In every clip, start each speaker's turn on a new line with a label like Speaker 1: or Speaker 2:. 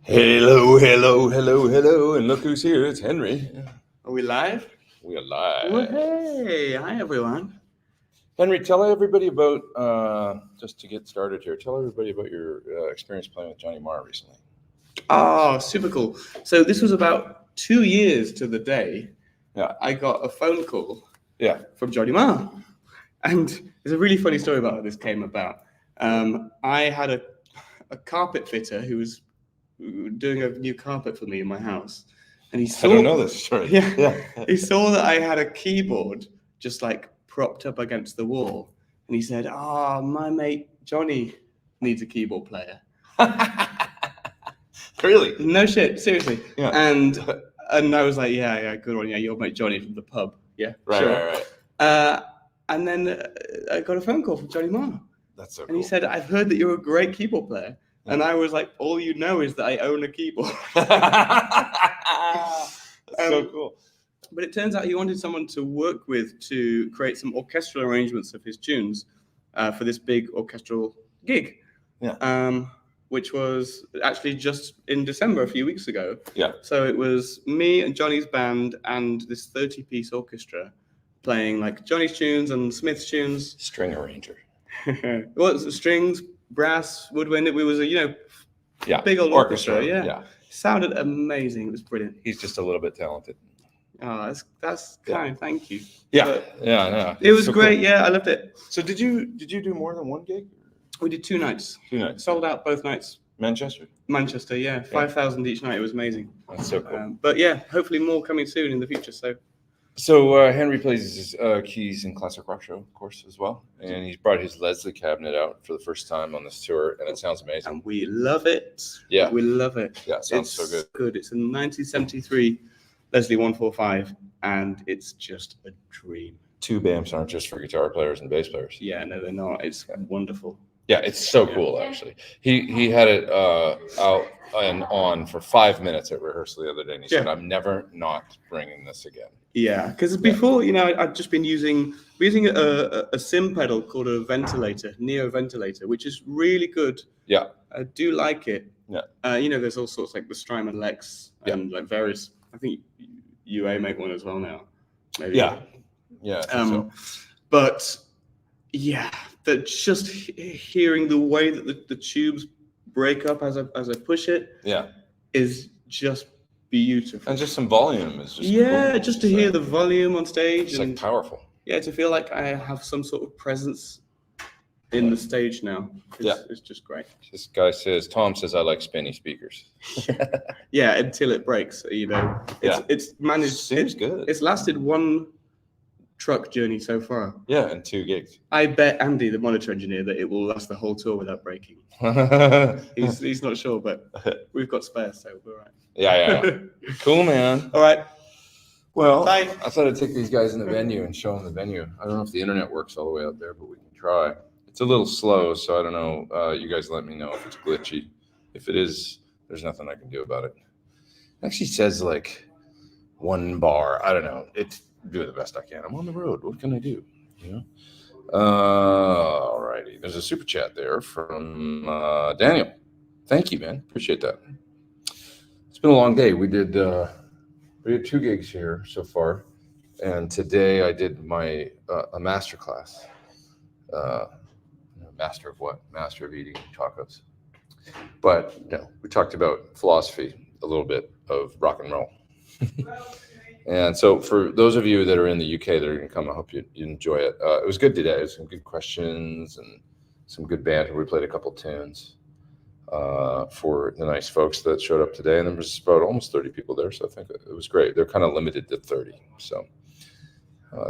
Speaker 1: Hello, and look who's here. It's Henry.
Speaker 2: Are we live?
Speaker 1: We are live.
Speaker 2: Well, hey, hi everyone.
Speaker 1: Henry, tell everybody about, just to get started here, tell everybody about your experience playing with Johnny Marr recently.
Speaker 2: Oh, super cool. So this was about 2 years to the day.
Speaker 1: Yeah.
Speaker 2: I got a phone call
Speaker 1: Yeah.
Speaker 2: from Johnny Marr. And there's a really funny story about how this came about. I had a carpet fitter who was doing a new carpet for me in my house. And he saw,
Speaker 1: I don't know this story.
Speaker 2: Yeah. He saw that I had a keyboard just like propped up against the wall. And he said, my mate Johnny needs a keyboard player.
Speaker 1: Really?
Speaker 2: No shit, seriously.
Speaker 1: Yeah.
Speaker 2: And I was like, yeah, good one. Yeah, your mate Johnny from the pub. Yeah,
Speaker 1: Right.
Speaker 2: And then I got a phone call from Johnny Marr.
Speaker 1: That's so cool.
Speaker 2: And he said, I've heard that you're a great keyboard player. Yeah. And I was like, all you know is that I own a keyboard.
Speaker 1: So cool.
Speaker 2: But it turns out he wanted someone to work with to create some orchestral arrangements of his tunes for this big orchestral gig.
Speaker 1: Yeah.
Speaker 2: Which was actually just in December, a few weeks ago.
Speaker 1: Yeah.
Speaker 2: So it was me and Johnny's band and this 30-piece orchestra playing like Johnny's tunes and Smith's tunes.
Speaker 1: String arranger.
Speaker 2: Well, it was strings, brass, woodwind. It was a, big old orchestra. Yeah. Sounded amazing. It was brilliant.
Speaker 1: He's just a little bit talented.
Speaker 2: Oh, that's kind. Yeah. Thank you.
Speaker 1: Yeah. No.
Speaker 2: It was
Speaker 1: so
Speaker 2: great.
Speaker 1: Cool.
Speaker 2: Yeah, I loved it.
Speaker 1: So did you do more than one gig?
Speaker 2: We did 2 nights.
Speaker 1: 2 nights.
Speaker 2: Sold out both nights. Manchester, yeah. 5,000 each night. It was amazing.
Speaker 1: That's so cool.
Speaker 2: But yeah, hopefully more coming soon in the future.
Speaker 1: So Henry plays his keys in Classic Rock Show, of course, as well. And he's brought his Leslie cabinet out for the first time on this tour, and it sounds amazing.
Speaker 2: And we love it.
Speaker 1: Yeah.
Speaker 2: We love it.
Speaker 1: Yeah, it sounds so good.
Speaker 2: It's a 1973 Leslie 145, and it's just a dream.
Speaker 1: Tube amps aren't just for guitar players and bass players.
Speaker 2: Yeah, no, they're not. It's wonderful.
Speaker 1: Yeah, it's so cool, actually. He had it out and on for 5 minutes at rehearsal the other day, and he said, I'm never not bringing this again.
Speaker 2: Yeah, because before, I'd just been using a sim pedal called a ventilator, Neo Ventilator, which is really good.
Speaker 1: Yeah.
Speaker 2: I do like it.
Speaker 1: Yeah.
Speaker 2: There's all sorts like the Strymon Lex and like various, I think UA make one as well now. Maybe.
Speaker 1: Yeah. Yeah. So.
Speaker 2: But yeah, that just hearing the way that the tubes break up as I push it, is just beautiful.
Speaker 1: And just some volume is just
Speaker 2: cool. Just to hear the volume on stage.
Speaker 1: It's like powerful.
Speaker 2: Yeah, to feel like I have some sort of presence in the stage now. It's just great.
Speaker 1: This guy Tom says I like spinny speakers.
Speaker 2: Yeah, until it breaks, It's managed.
Speaker 1: Seems good.
Speaker 2: It's lasted 1 truck journey so far.
Speaker 1: Yeah, and 2 gigs.
Speaker 2: I bet Andy, the monitor engineer, that it will last the whole tour without breaking. He's not sure, but we've got spares, so we're all right.
Speaker 1: Yeah. Cool, man.
Speaker 2: All right.
Speaker 1: Well,
Speaker 2: bye.
Speaker 1: I thought I'd take these guys in the venue and show them the venue. I don't know if the internet works all the way out there, but we can try. It's a little slow, so I don't know. You guys let me know if it's glitchy. If it is, there's nothing I can do about it. It actually says like 1 bar. I don't know. It's doing the best I can. I'm on the road. What can I do? All righty. There's a super chat there from Daniel. Thank you, man. Appreciate that. It's been a long day. We did 2 gigs here so far, and today I did my a masterclass. Master of what? Master of eating tacos. But we talked about philosophy a little bit of rock and roll. And so for those of you that are in the UK that are going to come, I hope you enjoy it. It was good today. Some good questions and some good banter. We played a couple tunes for the nice folks that showed up today. And there was about almost 30 people there. So I think it was great. They're kind of limited to 30. So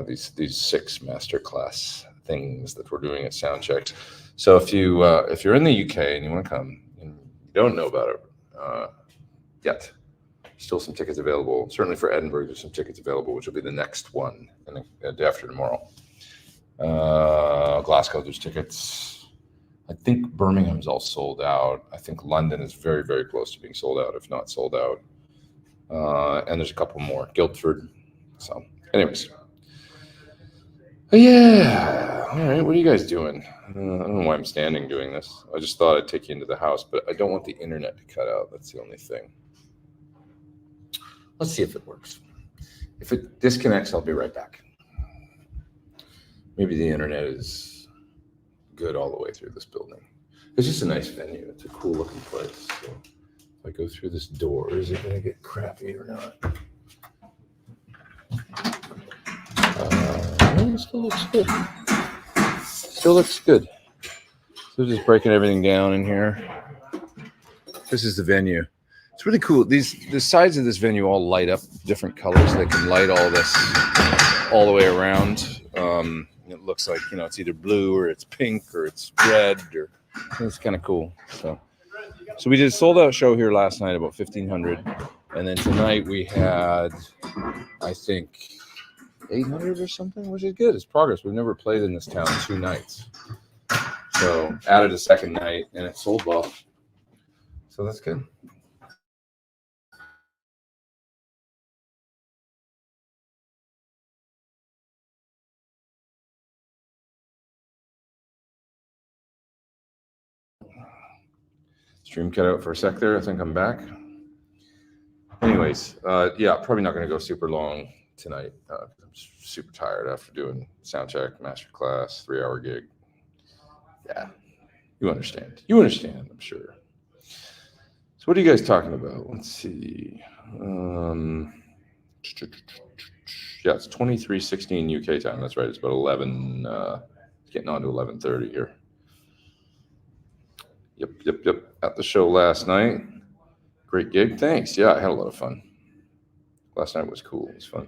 Speaker 1: these 6 masterclass things that we're doing at Soundcheck. So if you're in the UK and you want to come and you don't know about it yet, still some tickets available. Certainly for Edinburgh, there's some tickets available, which will be the next one the day after tomorrow. Glasgow, there's tickets. I think Birmingham's all sold out. I think London is very, very close to being sold out, if not sold out. And there's a couple more. Guildford. So anyways. Oh, yeah. All right. What are you guys doing? I don't know why I'm standing doing this. I just thought I'd take you into the house, but I don't want the internet to cut out. That's the only thing. Let's see if it works. If it disconnects, I'll be right back. Maybe the internet is good all the way through this building. It's just a nice venue. It's a cool looking place. So if I go through this door, is it going to get crappy or not? It still looks good. Still looks good. So just breaking everything down in here. This is the venue. It's really cool. The sides of this venue all light up different colors. They can light all this all the way around. It looks like, it's either blue or it's pink or it's red, or it's kind of cool. So we did a sold out show here last night, about 1,500. And then tonight we had, I think, 800 or something, which is good. It's progress. We've never played in this town 2 nights. So added a second night and it sold well. So that's good. Stream cut out for a sec there. I think I'm back. Anyways, yeah, probably not going to go super long tonight. I'm super tired after doing sound check, masterclass, 3-hour gig. Yeah, you understand. You understand, I'm sure. So what are you guys talking about? Let's see. Yeah, it's 23:16 UK time. That's right. It's about 11. Getting on to 11:30 here. Yep. At the show last night. Great gig. Thanks. Yeah, I had a lot of fun. Last night was cool. It was fun.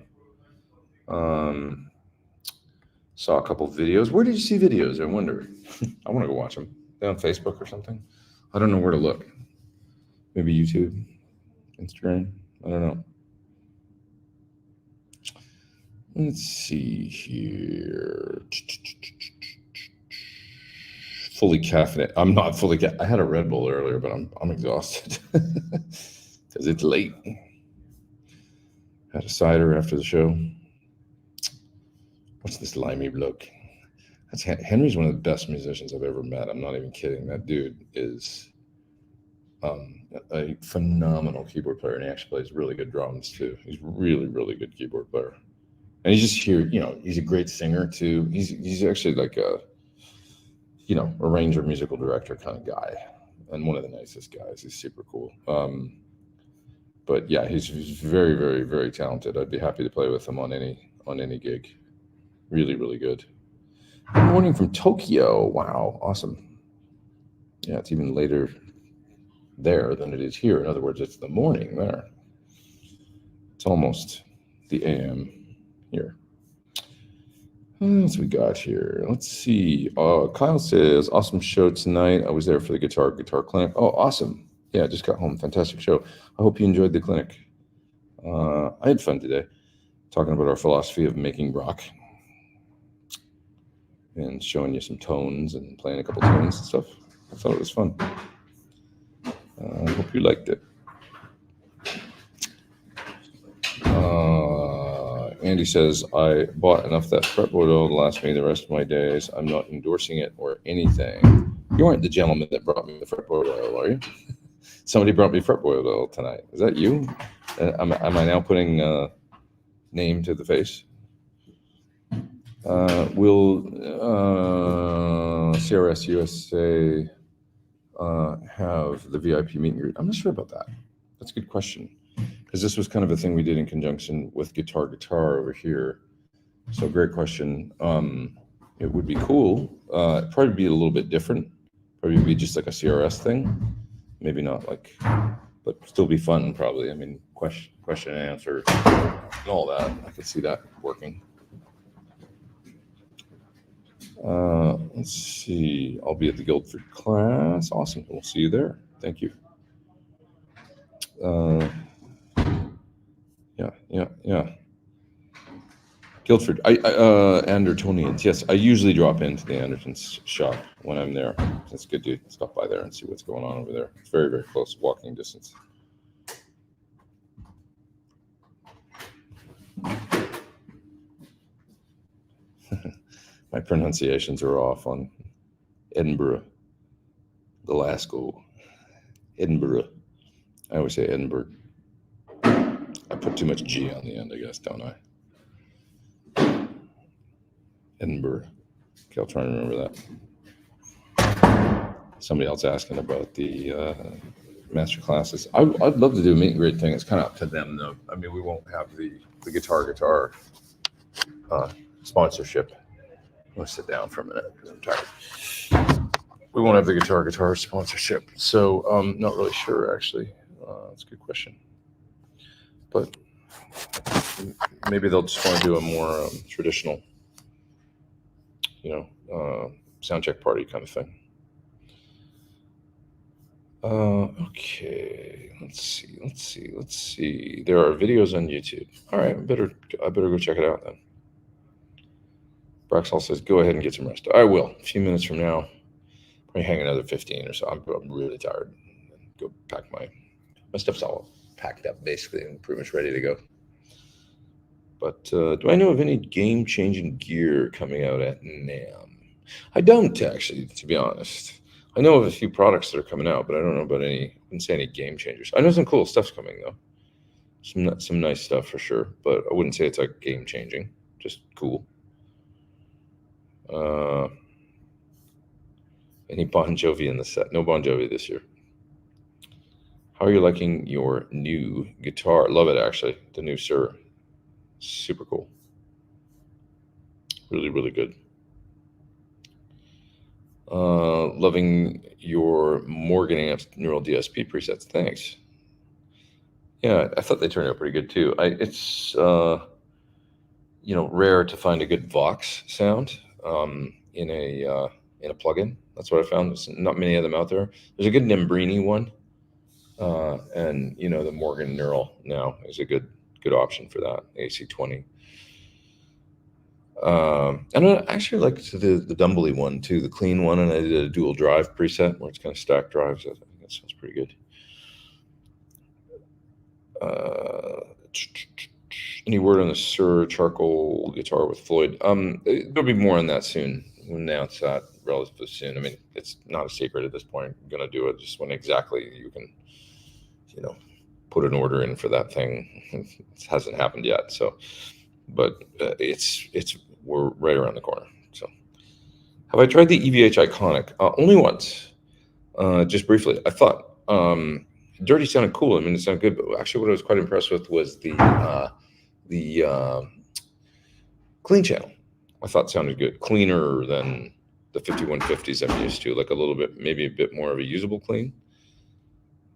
Speaker 1: Saw a couple videos. Where did you see videos? I wonder. I want to go watch them. They're on Facebook or something. I don't know where to look. Maybe YouTube, Instagram. I don't know. Let's see here. Fully caffeinated. I'm not fully caffeinated. I had a Red Bull earlier, but I'm exhausted because it's late. Had a cider after the show. What's this limey look? That's Henry's one of the best musicians I've ever met. I'm not even kidding. That dude is a phenomenal keyboard player, and he actually plays really good drums too. He's really, really good keyboard player. And he's just here, he's a great singer too. He's actually like a arranger, musical director kind of guy, and one of the nicest guys. He's super cool. But yeah, he's very, very, very talented. I'd be happy to play with him on any gig. Really, really good. Good morning from Tokyo. Wow, awesome. Yeah, it's even later there than it is here. In other words, it's the morning there. It's almost the AM here. What else we got here? Let's see. Kyle says, awesome show tonight. I was there for the guitar clinic. Oh, awesome. Yeah, I just got home. Fantastic show. I hope you enjoyed the clinic. I had fun today talking about our philosophy of making rock and showing you some tones and playing a couple tunes and stuff. I thought it was fun. I hope you liked it. Andy says, I bought enough that fretboard oil to last me the rest of my days. I'm not endorsing it or anything. You aren't the gentleman that brought me the fretboard oil, are you? Somebody brought me fretboard oil tonight. Is that you? Am I now putting name to the face? Will CRS USA have the VIP meet and greet? I'm not sure about that. That's a good question, because this was kind of a thing we did in conjunction with guitar over here. So great question. It would be cool. It'd probably be a little bit different. Probably be just like a CRS thing. Maybe not like, but still be fun probably. I mean, question and answer and all that. I could see that working. Let's see. I'll be at the Guildford class. Awesome. We'll see you there. Thank you. Yeah. Guildford. Andertonians. Yes, I usually drop into the Andertons shop when I'm there. It's good to stop by there and see what's going on over there. It's very, very close walking distance. My pronunciations are off on Edinburgh, Glasgow, Edinburgh. I always say Edinburgh. I put too much G on the end, I guess, don't I? Edinburgh. Okay, I'll try and remember that. Somebody else asking about the Masterclasses. I'd love to do a meet and greet thing. It's kind of up to them, though. I mean, we won't have the guitar sponsorship. I'm going to sit down for a minute because I'm tired. We won't have the guitar sponsorship. So I'm not really sure, actually. That's a good question. But maybe they'll just want to do a more traditional, sound check party kind of thing. Okay, let's see. There are videos on YouTube. All right, I better go check it out then. Braxall says, go ahead and get some rest. I will. A few minutes from now, probably hang another 15 or so. I'm really tired. Go pack my stuff's all packed up basically and pretty much ready to go. But do I know of any game-changing gear coming out at NAMM? I don't actually, to be honest. I know of a few products that are coming out, but I don't know about any. I wouldn't say any game changers. I know some cool stuff's coming though. Some nice stuff for sure, but I wouldn't say it's like game changing. Just cool. Any Bon Jovi in the set? No Bon Jovi this year. How are you liking your new guitar? Love it, actually. The new Sir. Super cool. Really, really good. Loving your Morgan amps neural DSP presets. Thanks. Yeah, I thought they turned out pretty good too. It's rare to find a good Vox sound in a plugin. That's what I found. There's not many of them out there. There's a good Nembrini one, and the Morgan Neural now is a good option for that. AC20. And I actually liked the Dumbly one too, the clean one, and I did a dual drive preset where it's kind of stacked drives. I think that sounds pretty good. Any word on the Sir charcoal guitar with Floyd? There'll be more on that soon. We'll announce that relatively soon. I mean, it's not a secret at this point. I'm gonna do it just when exactly you can, put an order in for that thing. It hasn't happened yet, so. But we're right around the corner. So, have I tried the EVH Iconic? Only once, just briefly. I thought Dirty sounded cool. I mean, it sounded good. But actually, what I was quite impressed with was the clean channel. I thought sounded good, cleaner than the 5150s I'm used to. Like a little bit, maybe a bit more of a usable clean.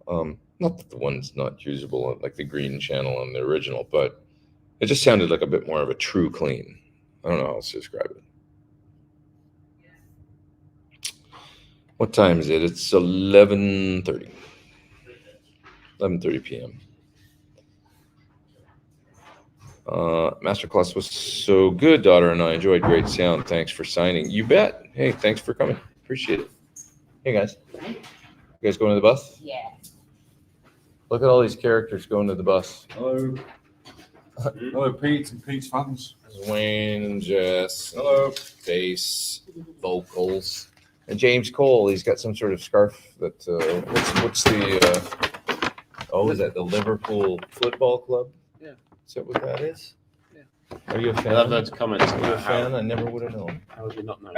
Speaker 1: Not that the one's not usable, like the green channel on the original, but it just sounded like a bit more of a true clean. I don't know how else to describe it. What time is it? It's 11:30. 11:30 p.m. Masterclass was so good, daughter, and I enjoyed great sound. Thanks for signing. You bet. Hey, thanks for coming. Appreciate it. Hey, guys. You guys going to the bus?
Speaker 3: Yeah.
Speaker 1: Look at all these characters going to the bus.
Speaker 4: Hello. Hello, Pete and Pete's fans.
Speaker 1: Wayne and Jess.
Speaker 4: Hello.
Speaker 1: Bass, vocals. And James Cole, he's got some sort of scarf that, what's the, is that the Liverpool Football Club?
Speaker 2: Yeah.
Speaker 1: Is that what that is?
Speaker 2: Yeah.
Speaker 1: Are you a fan?
Speaker 3: I love those comments.
Speaker 1: Are you a fan? I never would have known.
Speaker 3: How would you not know?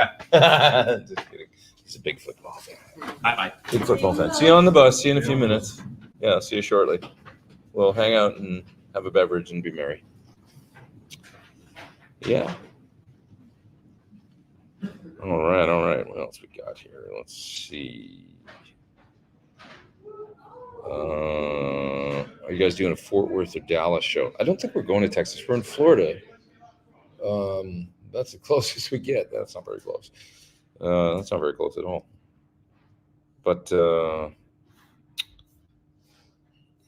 Speaker 1: Just kidding. He's a big football fan.
Speaker 3: Bye.
Speaker 1: Big football fan. See you on the bus. See you in a few minutes. Yeah, see you shortly. We'll hang out and have a beverage and be merry. Yeah. All right. What else we got here? Let's see. Are you guys doing a Fort Worth or Dallas show? I don't think we're going to Texas. We're in Florida. That's the closest we get. That's not very close. That's not very close at all. But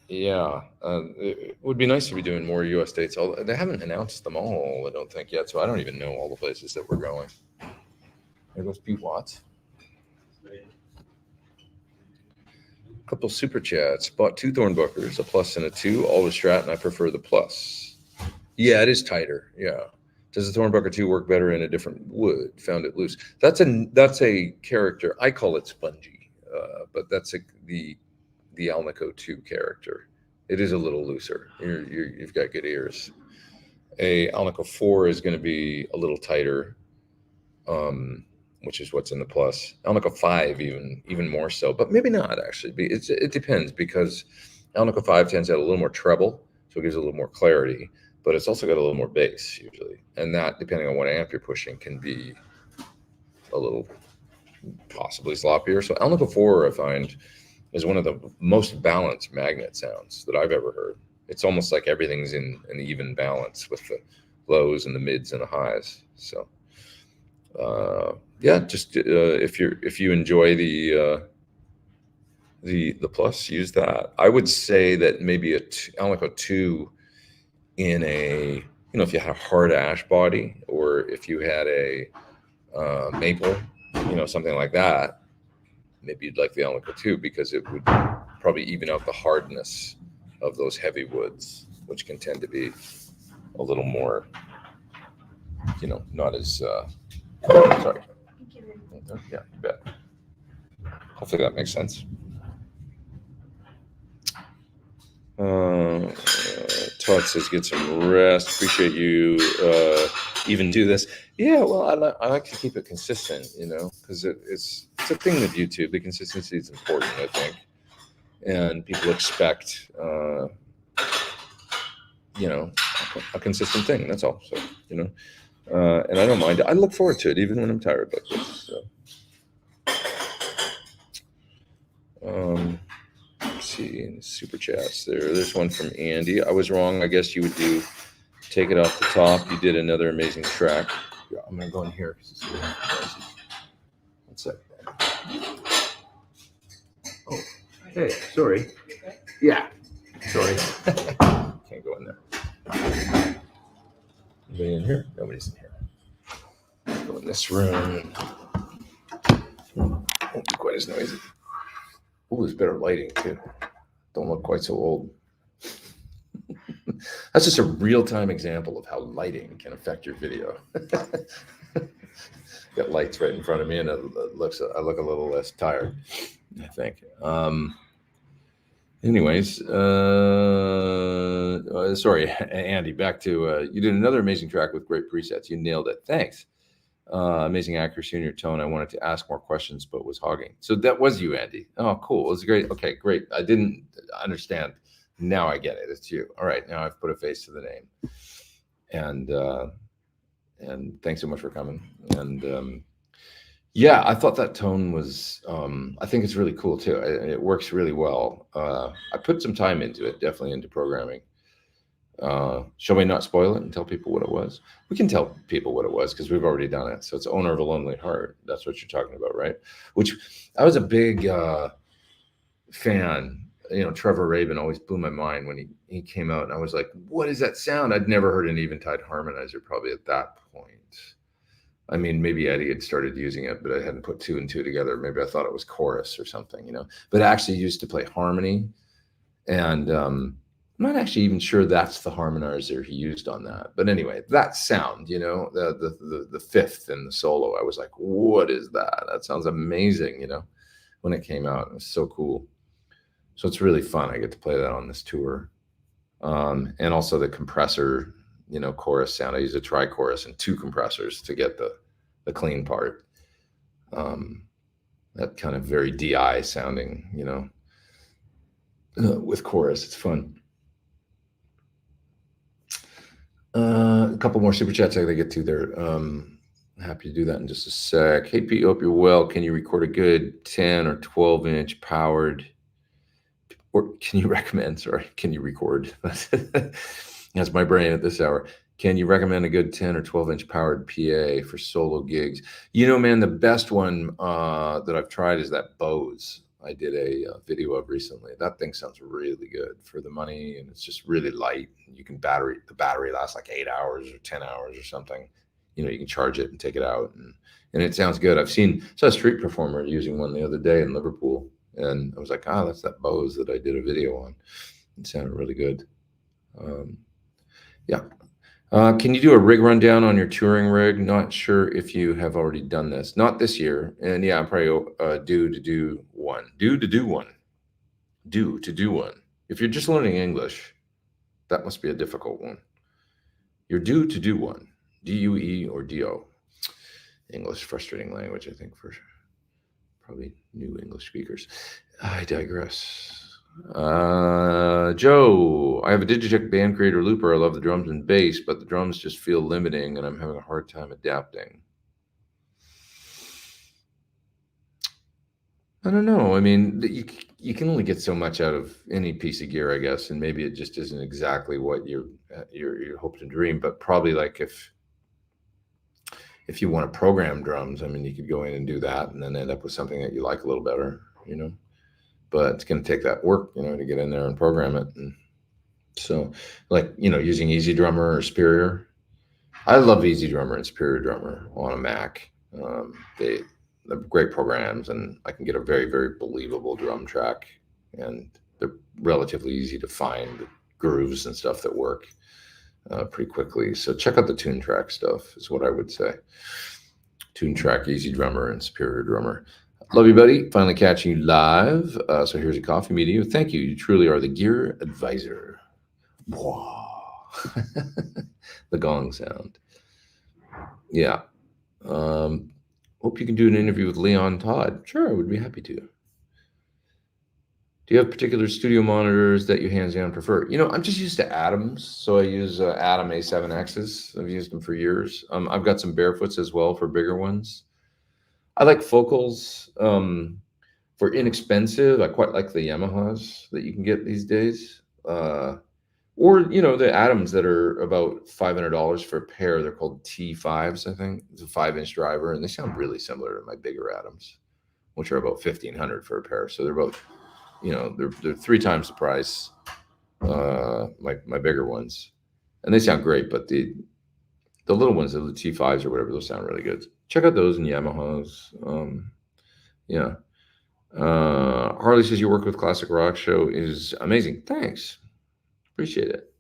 Speaker 1: yeah, it would be nice to be doing more U.S. dates. Although they haven't announced them all, I don't think yet. So I don't even know all the places that we're going. There goes Pete Watts. Couple super chats. Bought 2 Thornbuckers, a plus and a 2. Always Strat, and I prefer the plus. Yeah, it is tighter. Yeah, Does the Thornbucker 2 work better in a different wood? Found it loose. That's a character. I call it spongy, but that's the Alnico 2 character. It is a little looser. You've got good ears. A Alnico 4 is going to be a little tighter, which is what's in the Plus. Alnico 5 even more so, but maybe not actually. It depends, because Alnico 5 tends to have a little more treble, so it gives a little more clarity, but it's also got a little more bass usually, and that, depending on what amp you're pushing, can be a little possibly sloppier. So Alnico 4, I find, is one of the most balanced magnet sounds that I've ever heard. It's almost like everything's in an even balance with the lows and the mids and the highs. So yeah, just if you enjoy the Plus, use that. I would say that maybe a Alnico 2 in a, if you had a hard ash body, or if you had a maple, something like that, maybe you'd like the Alnico 2, because it would probably even out the hardness of those heavy woods, which can tend to be a little more, not as sorry. Yeah, you bet. Hopefully that makes sense. Todd says, get some rest. Appreciate you even do this. Yeah, well, I like to keep it consistent, because it's a thing with YouTube. The consistency is important, I think. And people expect, a consistent thing. That's all. So, and I don't mind. I look forward to it, even when I'm tired like this. So. Let's see, super chats there. There's one from Andy. I was wrong. I guess you would take it off the top. You did another amazing track. Yeah, I'm gonna go in here because it's a little noisy. One sec. Oh, hey, sorry. Yeah, sorry. Can't go in there. Anybody in here? Nobody's in here. Go in this room. Won't be quite as noisy. Oh, there's better lighting too. Don't look quite so old. That's just a real-time example of how lighting can affect your video. Got lights right in front of me, and I look a little less tired, I think. Anyways, sorry, Andy, back to you did another amazing track with great presets. You nailed it. Thanks. Amazing accuracy in your tone. I wanted to ask more questions, but was hogging. So that was you, Andy. Oh, cool. It was great. Okay, great. I didn't understand. Now I get it. It's you. All right. Now I've put a face to the name. And thanks so much for coming. And yeah, I thought that tone was, I think it's really cool too. It works really well. I put some time into it, definitely into programming. Shall we not spoil it and tell people what it was? We can tell people what it was because we've already done it. So it's Owner of a Lonely Heart. That's what you're talking about, right? Which I was a big fan. Trevor Rabin always blew my mind when he came out, and I was like, what is that sound? I'd never heard an Eventide harmonizer probably at that point. I mean, maybe Eddie had started using it, but I hadn't put two and two together. Maybe I thought it was chorus or something, but I actually used to play harmony, and I'm not actually even sure that's the harmonizer he used on that. But anyway, that sound, the fifth in the solo, I was like, what is that? That sounds amazing, when it came out. It was so cool. So it's really fun. I get to play that on this tour. And also the compressor, chorus sound. I use a tri-chorus and two compressors to get the clean part. That kind of very DI sounding, with chorus. It's fun. A couple more super chats I gotta get to there. Happy to do that in just a sec. Hey Pete, hope you're well. Can you record a good 10 or 12 inch powered, or can you recommend, can you record? That's my brain at this hour. Can you recommend a good 10 or 12 inch powered PA for solo gigs? Man, the best one that I've tried is that Bose I did a video of recently. That thing sounds really good for the money, and it's just really light. You can the battery lasts like 8 hours or 10 hours or something. You can charge it and take it out, and it sounds good. Saw a street performer using one the other day in Liverpool, and I was like, that's that Bose that I did a video on. It sounded really good. Yeah. Can you do a rig rundown on your touring rig? Not sure if you have already done this. Not this year. And yeah, I'm probably due to do one. Due to do one. If you're just learning English, that must be a difficult one. You're due to do one. D-U-E or D-O. English, frustrating language, I think, for probably new English speakers. I digress. Joe, I have a Digitech band creator looper. I love the drums and bass, but the drums just feel limiting and I'm having a hard time adapting. I don't know. I mean, you can only get so much out of any piece of gear, I guess, and maybe it just isn't exactly what you're hoping to dream. But probably like if you want to program drums, I mean, you could go in and do that, and then end up with something that you like a little better, you know. But it's going to take that work, you know, to get in there and program it. And so, like, you know, using Easy Drummer or Superior. I love Easy Drummer and Superior Drummer on a Mac. They're great programs, and I can get a very, very believable drum track, and they're relatively easy to find grooves and stuff that work pretty quickly. So check out the Tune Track stuff is what I would say. Tune Track, Easy Drummer, and Superior Drummer. Love you, buddy. Finally catching you live. So here's a coffee meeting. Thank you. You truly are the gear advisor. The gong sound. Yeah. Hope you can do an interview with Leon Todd. Sure, I would be happy to. Do you have particular studio monitors that you hands down prefer? You know, I'm just used to Adams, so I use Adam A7Xs. I've used them for years. I've got some Barefoots as well for bigger ones. I like Focals for inexpensive. I quite like the Yamahas that you can get these days. Or, you know, the Adams that are about $500 for a pair. They're called T5s, I think. It's a 5-inch driver, and they sound really similar to my bigger Adams, which are about $1,500 for a pair. So they're about, you know, they're 3 times the price, my bigger ones. And they sound great, but the little ones, the T5s or whatever, those sound really good. Check out those in Yamahas. Yeah. Harley says your work with Classic Rock Show is amazing. Thanks. Appreciate it.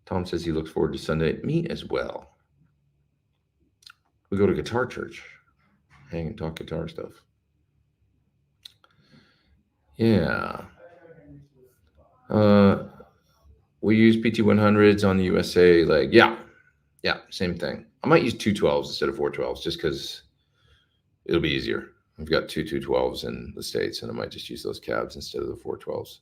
Speaker 1: Tom says he looks forward to Sunday. Me as well. We go to Guitar Church, hang and talk guitar stuff. Yeah. We use PT100s on the USA leg. Yeah, same thing. I might use 212s instead of 412s just because it'll be easier. I've got 2 212s in the States, and I might just use those cabs instead of the 412s.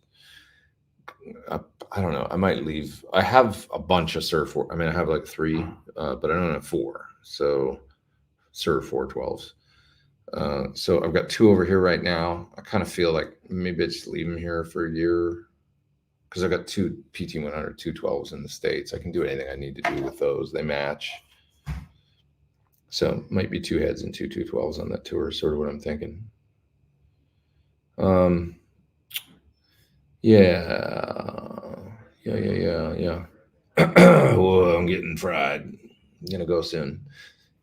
Speaker 1: I don't know. I might leave. I have a bunch of Sur 4. I mean, I have like 3, but I don't have 4. So Sur 412s. So I've got 2 over here right now. I kind of feel like maybe I just leave them here for a year because I've got 2 PT100 212s in the States. I can do anything I need to do with those. They match. So might be 2 heads and 2 212s on that tour, sort of what I'm thinking. Yeah. Whoa, I'm getting fried. I'm gonna go soon.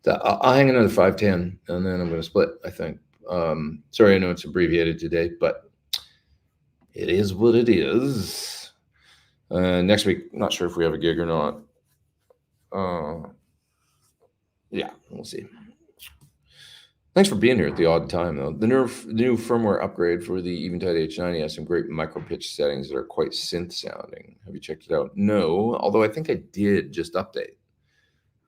Speaker 1: I'll hang another 510, and then I'm gonna split, I think. Sorry, I know it's abbreviated today, but it is what it is. Next week, not sure if we have a gig or not. Yeah, we'll see. Thanks for being here at the odd time, though. The new firmware upgrade for the Eventide H90 has some great micro pitch settings that are quite synth sounding. Have you checked it out? No, although I think I did just update.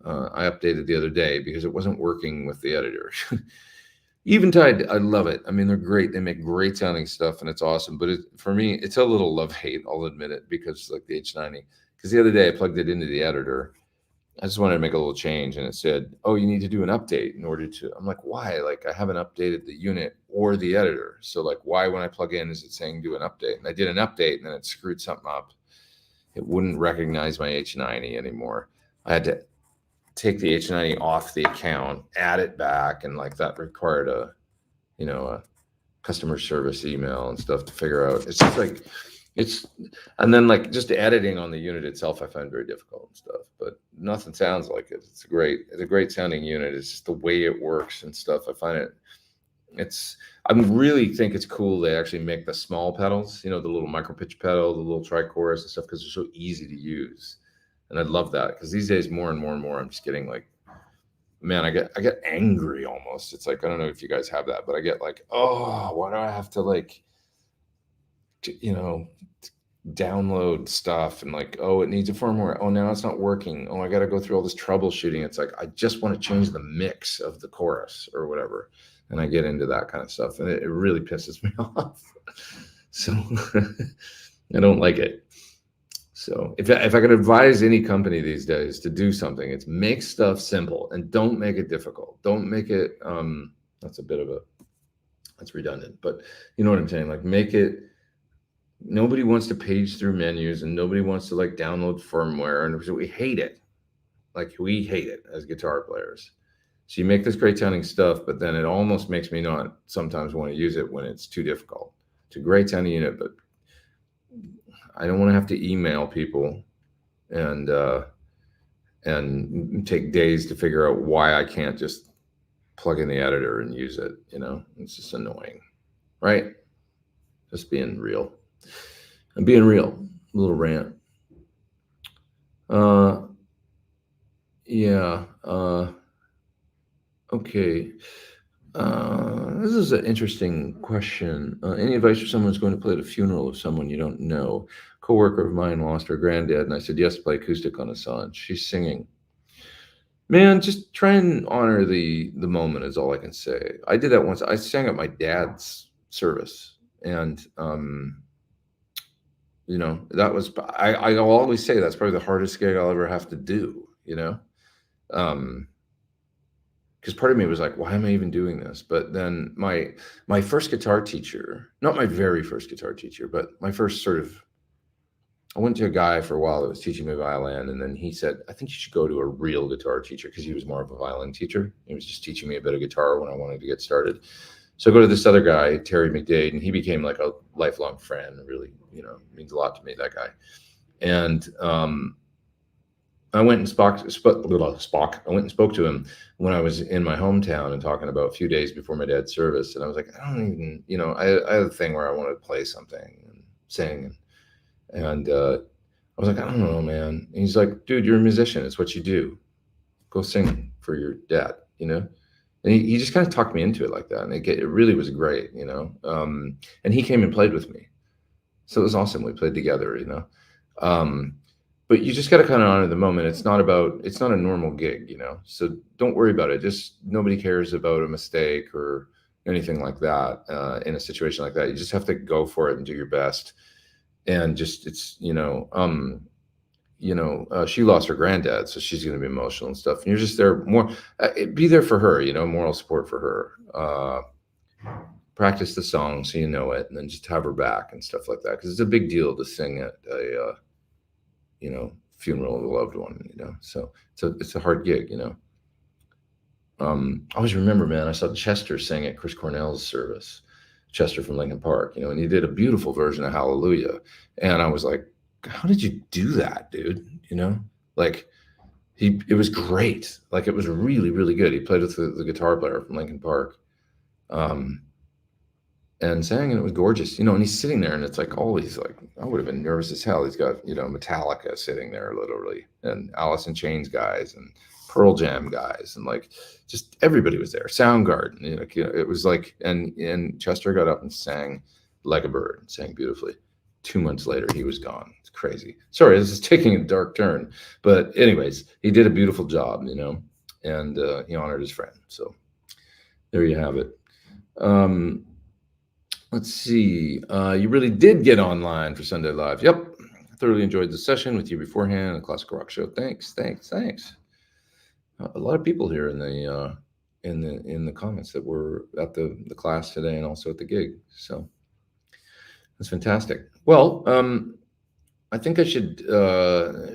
Speaker 1: I updated the other day because it wasn't working with the editor. Eventide, I love it. I mean, they're great. They make great sounding stuff, and it's awesome. But for me, it's a little love-hate, I'll admit it, because like the H90. Because the other day I plugged it into the editor. I just wanted to make a little change, and it said, oh, you need to do an update in order to. I'm like, why? Like, I haven't updated the unit or the editor. So, like, why when I plug in is it saying do an update? And I did an update, and then it screwed something up. It wouldn't recognize my H90 anymore. I had to take the H90 off the account, add it back, and like that required a customer service email and stuff to figure out. It's just like and then like just editing on the unit itself I find very difficult and stuff, but nothing sounds like it. It's a great sounding unit. It's just the way it works and stuff. I find I really think it's cool they actually make the small pedals, the little micro pitch pedal, the little tri-chorus and stuff, because they're so easy to use. And I love that because these days more and more and more, I'm just getting like, man, I get angry almost. It's like, I don't know if you guys have that, but I get like, oh, why do I have to like, download stuff and like, oh, it needs a firmware. Oh, now it's not working. Oh, I got to go through all this troubleshooting. It's like, I just want to change the mix of the chorus or whatever. And I get into that kind of stuff. And it really pisses me off. So I don't like it. So if I could advise any company these days to do something, it's make stuff simple and don't make it difficult. Don't make it, that's redundant, but you know what I'm saying? Like make it, nobody wants to page through menus and nobody wants to like download firmware, and we hate it. Like we hate it as guitar players. So you make this great sounding stuff, but then it almost makes me not sometimes want to use it when it's too difficult. It's a great sounding unit, but I don't want to have to email people and take days to figure out why I can't just plug in the editor and use it. It's just annoying, right? Just being real. I'm being real. A little rant. Okay. This is an interesting question. Any advice for someone who's going to play at a funeral of someone you don't know? A coworker of mine lost her granddad, and I said, yes, play acoustic on his son. She's singing. Man, just try and honor the moment is all I can say. I did that once. I sang at my dad's service, and that was, I'll always say that's probably the hardest gig I'll ever have to do, because part of me was like, why am I even doing this? But then my first guitar teacher, not my very first guitar teacher, but my first I went to a guy for a while that was teaching me violin. And then he said, I think you should go to a real guitar teacher, because he was more of a violin teacher. He was just teaching me a bit of guitar when I wanted to get started. So I go to this other guy, Terry McDade, and he became like a lifelong friend. Really, means a lot to me, that guy. And I went and spoke to him when I was in my hometown and talking about a few days before my dad's service. And I was like, I don't even, I had a thing where I wanted to play something and sing. And I was like, I don't know, man. And he's like, dude, you're a musician. It's what you do. Go sing for your dad, And he just kind of talked me into it like that. And it really was great, and he came and played with me. So it was awesome. We played together, but you just got to kind of honor the moment. It's not a normal gig, so don't worry about it. Just nobody cares about a mistake or anything like that in a situation like that. You just have to go for it and do your best. And just, it's, she lost her granddad, so she's going to be emotional and stuff. And you're just there be there for her, moral support for her. Practice the song so you know it, and then just have her back and stuff like that. Because it's a big deal to sing at a, funeral of a loved one, So it's a hard gig, I always remember, man, I saw Chester sing at Chris Cornell's service, Chester from Linkin Park, and he did a beautiful version of Hallelujah. And I was like, how did you do that, dude? Like it was great. Like it was really, really good. He played with the guitar player from Linkin Park. And sang, and it was gorgeous, and he's sitting there, and it's like always like, I would have been nervous as hell. He's got, Metallica sitting there literally, and Alice in Chains guys, and Pearl Jam guys, and like just everybody was there. Soundgarden, it was like, and Chester got up and sang like a bird, sang beautifully. 2 months later, he was gone. It's crazy. Sorry, this is taking a dark turn, but anyways, he did a beautiful job, and he honored his friend. So there you have it. Let's see. You really did get online for Sunday Live. Yep. I thoroughly enjoyed the session with you beforehand, the Classical Rock Show. Thanks. A lot of people here in the comments that were at the class today and also at the gig. So that's fantastic. Well, I think I should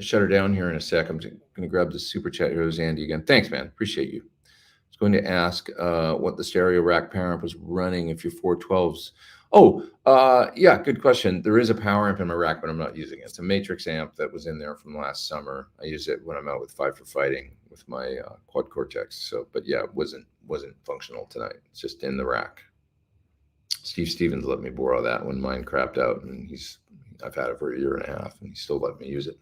Speaker 1: shut her down here in a sec. I'm going to grab the super chat here. There's Andy again. Thanks, man. Appreciate you. I was going to ask what the stereo rack power amp was running if your 412s. Yeah, good question. There is a power amp in my rack, but I'm not using it. It's a Matrix amp that was in there from last summer. I use it when I'm out with Five for Fighting with my Quad Cortex. So, but yeah, it wasn't functional tonight. It's just in the rack. Steve Stevens let me borrow that when mine crapped out, and he's I've had it for a year and a half, and he still let me use it.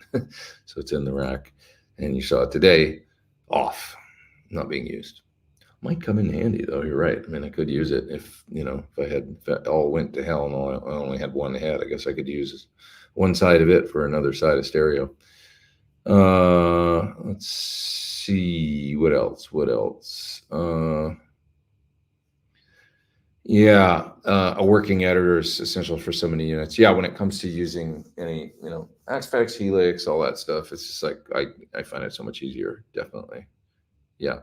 Speaker 1: So it's in the rack, and you saw it today, off, not being used. Might come in handy though. You're right. I mean, I could use it if if it all went to hell and I only had one head. I guess I could use one side of it for another side of stereo. Let's see what else. Yeah, a working editor is essential for so many units. Yeah, when it comes to using any, Aspects, Helix, all that stuff, it's just like I find it so much easier. Definitely. Yeah.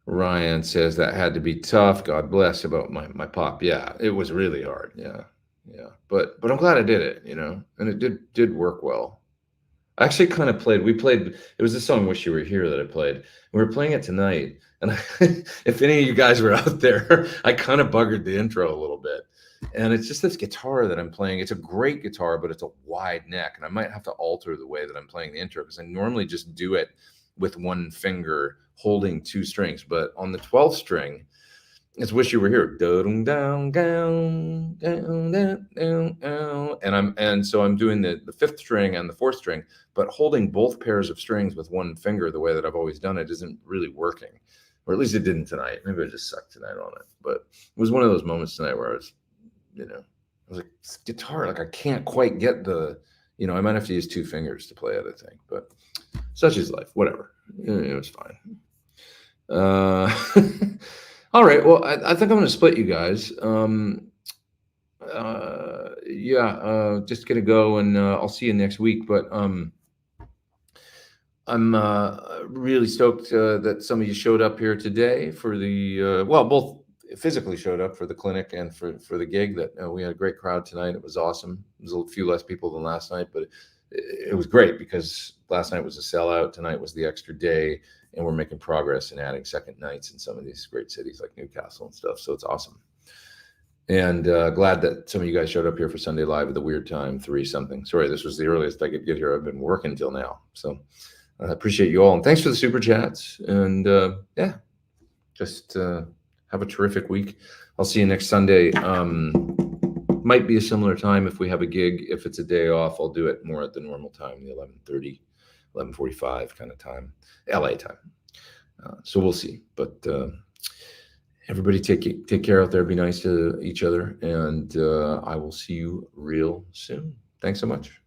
Speaker 1: Ryan says that had to be tough. God bless about my pop. Yeah, it was really hard. Yeah. But I'm glad I did it, and it did work well. I actually kind of played. It was the song "Wish You Were Here" that I played. We were playing it tonight, and if any of you guys were out there, I kind of buggered the intro a little bit. And it's just this guitar that I'm playing. It's a great guitar, but it's a wide neck, and I might have to alter the way that I'm playing the intro because I normally just do it with one finger holding two strings. But on the 12th string, it's "Wish You Were Here," and so I'm doing the 5th string and the 4th string, but holding both pairs of strings with one finger the way that I've always done it isn't really working, or at least it didn't tonight. Maybe I just sucked tonight on it, but it was one of those moments tonight where I was like, this guitar, like I can't quite get the, I might have to use two fingers to play it, I think, but such is life. Whatever, it's fine. All right. Well, I think I'm going to split you guys. Just going to go, and I'll see you next week. But I'm really stoked that some of you showed up here today for the, both physically showed up for the clinic and for the gig. That we had a great crowd tonight. It was awesome. There was a few less people than last night, but it was great because last night was a sellout. Tonight was the extra day. And we're making progress in adding second nights in some of these great cities like Newcastle and stuff. So it's awesome. And glad that some of you guys showed up here for Sunday Live at the weird time, 3 something. Sorry, this was the earliest I could get here. I've been working till now. So I appreciate you all. And thanks for the super chats. And just have a terrific week. I'll see you next Sunday. Might be a similar time if we have a gig. If it's a day off, I'll do it more at the normal time, the 11:30. 11:45 kind of time, LA time. So we'll see. But everybody take care out there. Be nice to each other. And I will see you real soon. Thanks so much.